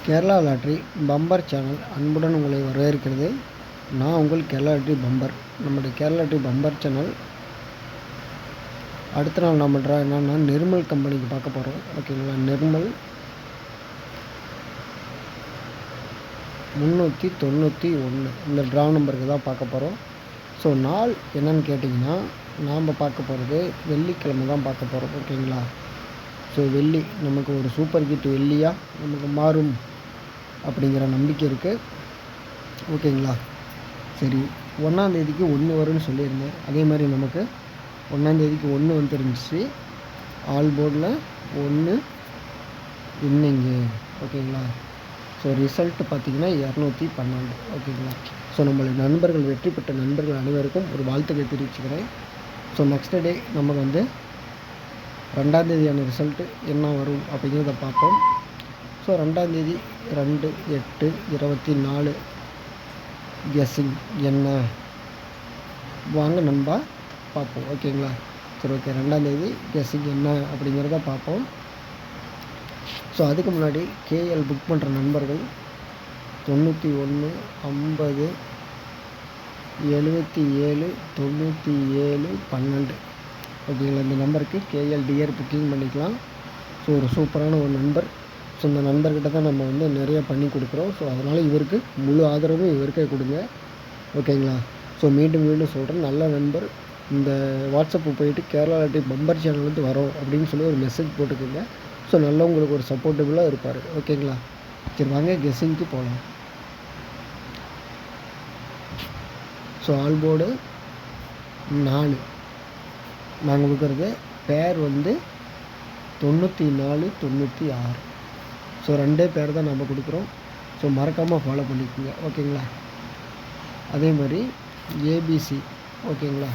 Kerala lottery bumper channel அன்புடன் உங்களை வரவேற்கிறது. நான் உங்கள் கேரளா லாட்ரி பம்பர். நம்முடைய கேரளா லாட்ரி பம்பர் சேனல் அடுத்த நாள் நம்ம ட்ரா என்னென்னா நிர்மல் கம்பெனிக்கு பார்க்க போகிறோம். ஓகேங்களா, நிர்மல் 391 இந்த ட்ரா நம்பருக்கு தான் பார்க்க போகிறோம். ஸோ நாள் என்னன்னு கேட்டிங்கன்னா, நாம் பார்க்க போகிறது வெள்ளிக்கிழமை தான் பார்க்க போகிறோம். ஓகேங்களா, ஸோ வெள்ளி நமக்கு ஒரு சூப்பர் கிட் வெள்ளியாக நமக்கு மாறும் அப்படிங்கிற நம்பிக்கை இருக்குது. ஓகேங்களா, சரி, 1ஆந்தேதிக்கு 1 வரும்னு சொல்லியிருந்தேன். அதே மாதிரி நமக்கு 1ஆந்தேதிக்கு 1 வந்துருந்துச்சு. ஆல் போர்டில் 1 இன்னிங்கு. ஓகேங்களா, ஸோ ரிசல்ட்டு பார்த்திங்கன்னா 212. ஓகேங்களா, ஸோ நம்மளுடைய நண்பர்கள், வெற்றி பெற்ற நண்பர்கள் அனைவருக்கும் ஒரு வாழ்த்துக்களை தெரிவிச்சுக்கிறேன். ஸோ நெக்ஸ்ட் டே நமக்கு வந்து 2ஆந்தேதியான ரிசல்ட்டு என்ன வரும் அப்படிங்கிறத பார்ப்போம். ஸோ 2ஆந்தேதி 2/8/24 கெஸ்ஸிங் என்ன, வாங்க நண்பா பார்ப்போம். ஓகேங்களா, சரி, ஓகே, 2ஆந்தேதி கெஸ்ஸிங் என்ன அப்படிங்கிறத பார்ப்போம். ஸோ அதுக்கு முன்னாடி கேஎல் புக் பண்ணுற நண்பர்கள் 91 50 77 97 12 ஓகேங்களா, இந்த நம்பருக்கு கேஎல் டிஆர் புக்கிங் பண்ணிக்கலாம். ஸோ ஒரு சூப்பரான ஒரு நண்பர். ஸோ இந்த நண்பர்கிட்ட தான் நம்ம வந்து நிறைய பண்ணி கொடுக்குறோம். ஸோ அதனால் இவருக்கு முழு ஆதரவும் இவருக்கே கொடுங்க. ஓகேங்களா, ஸோ மீண்டும் சொல்கிறேன், நல்ல நண்பர். இந்த வாட்ஸ்அப்பு போயிட்டு கேரளா லாட்ரி பம்பர் சேனல்லேருந்து வரோம் அப்படின்னு சொல்லி ஒரு மெசேஜ் போட்டுக்கோங்க. ஸோ நல்லா உங்களுக்கு ஒரு சப்போர்ட்டபுளாக இருப்பார். ஓகேங்களா, சரி, வாங்க கெஸ்ஸிங்க்கு போகலாம். ஸோ ஆல்போர்டு 4 நாங்கள் கொடுக்குறது பேர் வந்து 94 96. ஸோ 2 பேர் தான் நம்ம கொடுக்குறோம். ஸோ மறக்காமல் ஃபாலோ பண்ணிக்கோங்க. ஓகேங்களா, அதே மாதிரி ஏபிசி. ஓகேங்களா,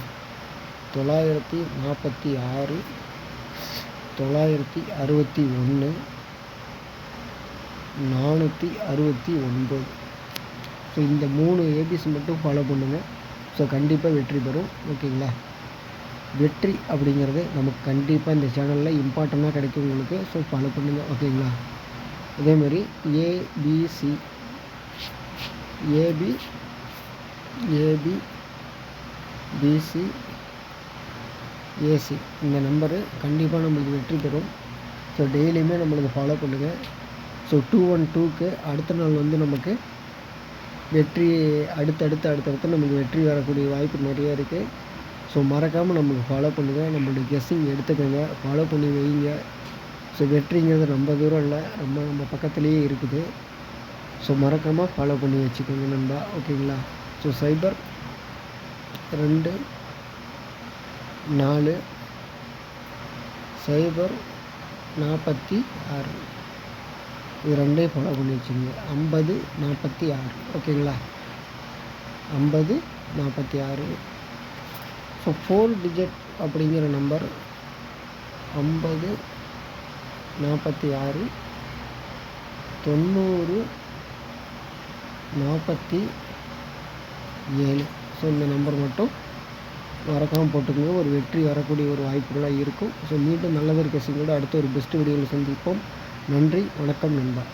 946 961 469. ஸோ இந்த 3 ஏபிசி மட்டும் ஃபாலோ பண்ணுங்கள். ஸோ கண்டிப்பாக வெற்றி பெறும். ஓகேங்களா, வெற்றி அப்படிங்கிறது நமக்கு கண்டிப்பாக இந்த சேனலில் இம்பார்ட்டண்ட்டாக கிடைக்கும் உங்களுக்கு. ஸோ ஃபாலோ பண்ணுங்கள். ஓகேங்களா, அதேமாதிரி ஏபிசி பிசி ஏசி இந்த நம்பரு கண்டிப்பாக நம்மளுக்கு வெற்றி பெறும். ஸோ டெய்லியுமே நம்மளுக்கு ஃபாலோ பண்ணுங்கள். ஸோ 212க்கு அடுத்த நாள் வந்து நமக்கு வெற்றி அடுத்தடுத்து நமக்கு வெற்றி வரக்கூடிய வாய்ப்பு நிறைய இருக்குது. ஸோ மறக்காமல் நம்மளுக்கு ஃபாலோ பண்ணுங்கள். நம்மளுடைய கெஸ்ஸிங் எடுத்துக்கோங்க, ஃபாலோ பண்ணி வைங்க. ஸோ வெற்றிங்கிறது ரொம்ப தூரம் இல்லை, நம்ம பக்கத்துலேயே இருக்குது. ஸோ மறக்காமல் ஃபாலோ பண்ணி வச்சுக்கோங்க நண்பா. ஓகேங்களா, ஸோ 02 4 0 46 இது 2 ஃபாலோ பண்ணி வச்சுக்கோங்க. 50 46. ஓகேங்களா, 50 46. ஸோ 4 டிஜிட் அப்படிங்கிற நம்பர் 50 46 90 47. ஸோ இந்த நம்பர் மட்டும் மறக்காமல் போட்டுக்கோங்க. ஒரு வெற்றி வரக்கூடிய ஒரு வாய்ப்புகளாக இருக்கும். ஸோ மீண்டும் நல்லதொரு கெஸ்ஸிங்கோடு அடுத்த ஒரு பெஸ்ட் வீடியோவில் சந்திப்போம். நன்றி, வணக்கம் நண்பா.